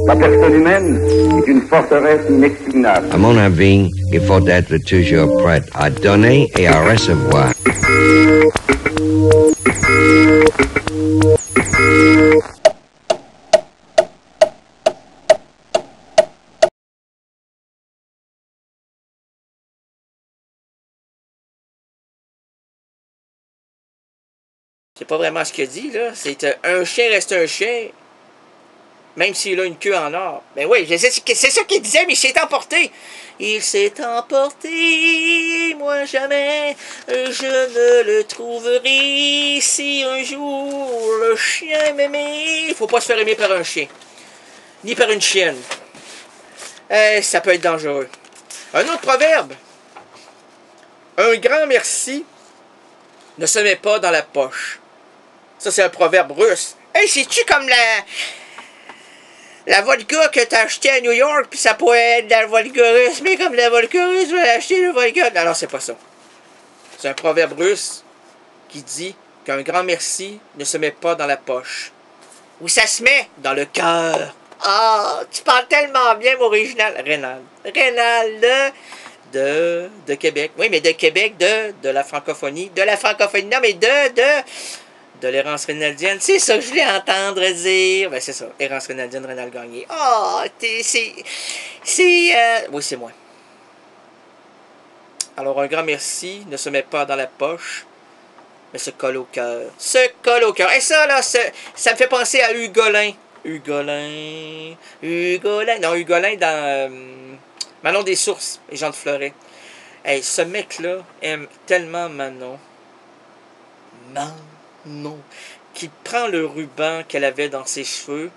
La personne humaine est une forteresse inexpugnable. À mon avis, il faut être toujours prêt à donner et à recevoir. C'est pas vraiment ce qu'il dit, là. C'est un chien reste un chien, même s'il a une queue en or. Ben oui, c'est ça qu'il disait, mais il s'est emporté. Il s'est emporté, moi jamais, je ne le trouverai. Si un jour le chien m'aimait. Faut pas se faire aimer par un chien, ni par une chienne. Ça peut être dangereux. Un autre proverbe. Un grand merci ne se met pas dans la poche. Ça, c'est un proverbe russe. Hey, c'est-tu comme la vodka que t'as acheté à New York, puis ça pourrait être de la vodka russe, mais comme la vodka russe, je vais acheter le vodka. Non, c'est pas ça. C'est un proverbe russe qui dit qu'un grand merci ne se met pas dans la poche. Où ça se met? Dans le cœur. Ah, tu parles tellement bien, mon original. Rénal de Québec. Oui, mais de Québec, de la francophonie. De la francophonie, non, mais de l'errance rénaldienne. C'est ça que je voulais entendre dire. Ben, c'est ça. Errance rénaldienne, Rénal Gagné. Ah, oui, c'est moi. Alors, un grand merci ne se met pas dans la poche, mais se colle au cœur. Se colle au cœur. Et ça, là, ça me fait penser à Hugolin. Hugolin. Non, Hugolin dans Manon des Sources et Jean de Fleuret. Hey, ce mec-là aime tellement Manon. Non. Qu'il prend le ruban qu'elle avait dans ses cheveux,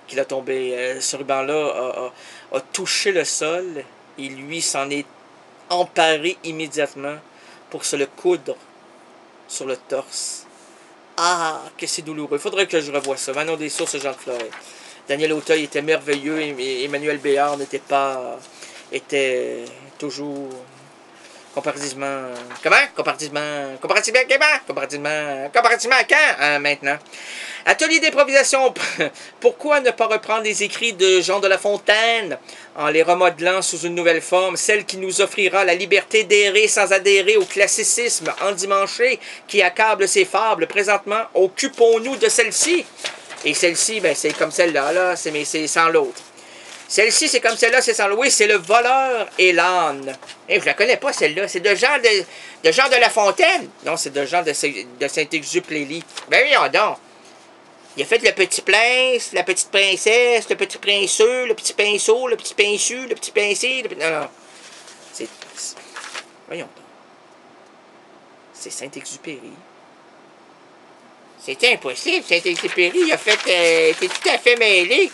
qu'il a tombé, ce ruban-là a touché le sol, et lui s'en est emparé immédiatement pour se le coudre sur le torse. Ah, que c'est douloureux. Faudrait que je revoie ça. Manon des Sources et Jean de Fleuret. Daniel Auteuil était merveilleux, et Emmanuel Béard était toujours... Comparativement à quand? Maintenant. Atelier d'improvisation. Pourquoi ne pas reprendre les écrits de Jean de La Fontaine en les remodelant sous une nouvelle forme, celle qui nous offrira la liberté d'errer sans adhérer au classicisme endimanché qui accable ses fables? Présentement, occupons-nous de celle-ci. Et celle-ci, ben, c'est comme celle-là, mais c'est sans l'autre. Celle-ci, c'est comme celle-là, c'est sans l'autre. Oui, c'est Le voleur et l'âne. Eh, je la connais pas, celle-là. C'est de Jean de La Fontaine. Non, c'est de Jean de Saint-Exupéry. Ben oui, donc. Il a fait Le Petit Prince, La Petite Princesse, Le Petit Princeux, Le Petit Pinceau, Le Petit Pincu, Le Petit Pincé. Non. Voyons donc. C'est Saint-Exupéry. C'était impossible, Saint-Exupéry. Il a fait... t'es tout à fait mêlé.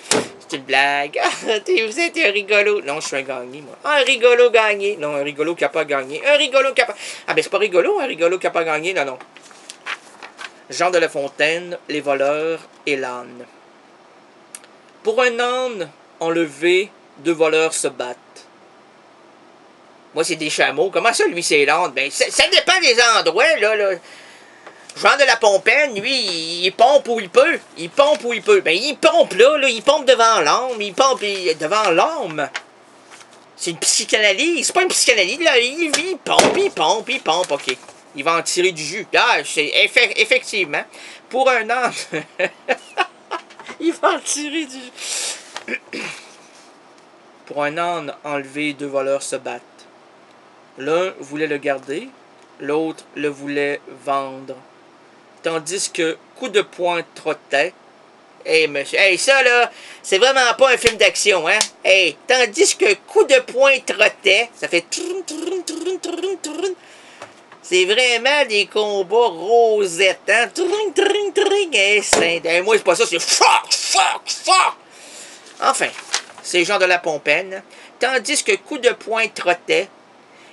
C'est une blague. Vous êtes un rigolo. Non, je suis un gagné, moi. Un rigolo gagné. Non, un rigolo qui n'a pas gagné. Un rigolo qui n'a pas... Ah, ben c'est pas rigolo, un rigolo qui n'a pas gagné. Non. Jean de La Fontaine, Les voleurs et l'âne. Pour un âne enlevé, 2 voleurs se battent. Moi, c'est des chameaux. Comment ça, lui, c'est l'âne? Ben, ça dépend des endroits, là. Jean de La Fontaine, lui, il pompe où il peut. Ben, il pompe là, il pompe devant l'homme, il pompe devant l'homme. C'est une psychanalyse, c'est pas une psychanalyse, là. Il pompe, ok. Il va en tirer du jus. Ah, c'est effectivement. Pour un âne, il va en tirer du jus. Pour un âne enlevé, 2 voleurs se battent. L'un voulait le garder, l'autre le voulait vendre. Tandis que coup de poing trottait. Hey, monsieur, hey, ça là, c'est vraiment pas un film d'action, hein? Hey, tandis que coup de poing trottait, ça fait trun. C'est vraiment des combats rosettes, hein? Hey, moi, c'est pas ça, c'est fuck. Enfin, c'est Jean de La Fontaine. Tandis que coup de poing trottait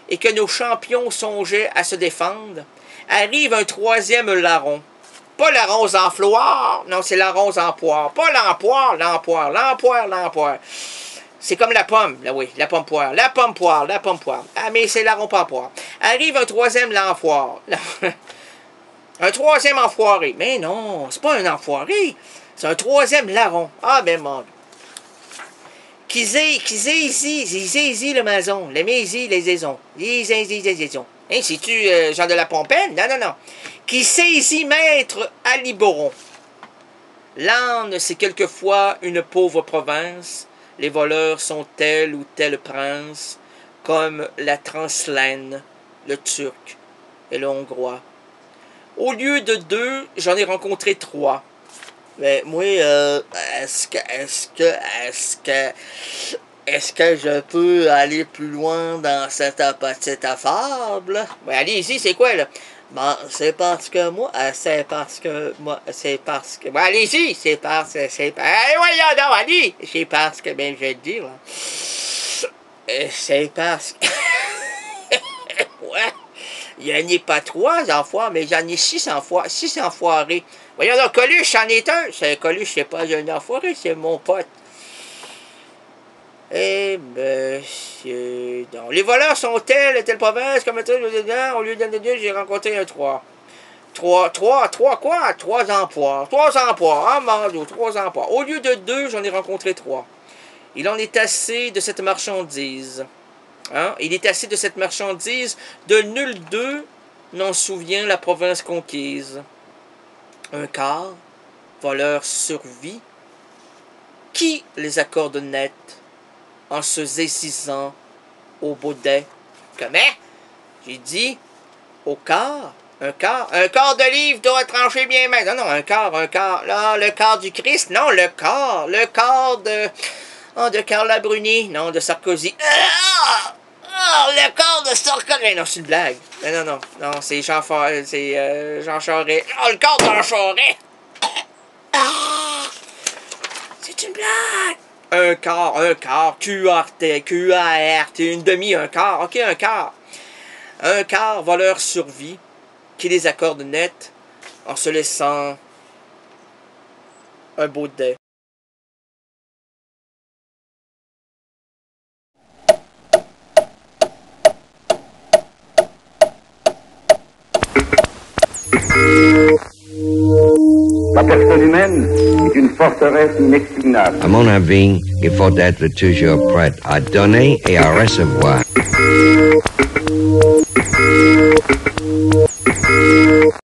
et que nos champions songeaient à se défendre, arrive un 3e larron. Pas la rose en fleur, non, c'est la rose en poire. Pas l'empoire. C'est comme la pomme, là, oui, la pomme poire. Ah, mais c'est larron pas en poire. Arrive un 3e l'enfoire. Un troisième enfoiré. Mais non, c'est pas un enfoiré. C'est un troisième larron. Ah, ben mon... Qui saisit le maison, les maisons, les aisons. Les aisons. Hein, c'est-tu Jean de La Pompaine? Non, non, non. Qui saisit maître à Liboron. L'Âne, c'est quelquefois une pauvre province. Les voleurs sont tel ou tel prince, comme la Translaine, le Turc et le Hongrois. Au lieu de 2, j'en ai rencontré 3. Mais moi, est-ce que je peux aller plus loin dans cette petite fable? Ben, allez-y, c'est quoi, là? Ben, c'est parce que... Ben, allez-y, c'est parce que... voyons donc, allez! C'est parce que, ben, je vais te dire, là. C'est parce que... ouais. Il n'y en a pas 3 enfoirés, mais j'en ai 6 enfoirés. Voyons donc, Coluche, c'en est un. C'est Coluche, c'est pas un enfoiré, c'est mon pote. Eh, monsieur... Donc, les voleurs sont telle province, comme tel, au lieu d'un 2, j'ai rencontré un 3. 3 quoi? 3 emplois. 3 emplois. Ah, mon Dieu, 3 emplois. Au lieu de 2, j'en ai rencontré 3. Il en est assez de cette marchandise. Hein? Il est assez de cette marchandise, de nul d'eux n'en souvient la province conquise. Un quart, voleur survit, qui les accorde net en se saisissant au baudet. Comment? J'ai dit au quart. Un quart de livre doit trancher bien main. Non, un quart. Là, le quart du Christ. Non, le quart de... Oh, de Carla Bruni. Non, de Sarkozy. Le corps de Sarkozy. Non, c'est une blague. Non, c'est Jean Charest. Oh, le corps de Jean Charest. C'est une blague. Un quart. Q-A-R-T. Une demi, un quart. OK, un quart. Un quart, voleur survit, qui les accorde net en se laissant un baudet. La personne humaine est une forteresse inexpugnable. À mon avis, il faut être toujours prêt à donner et à recevoir.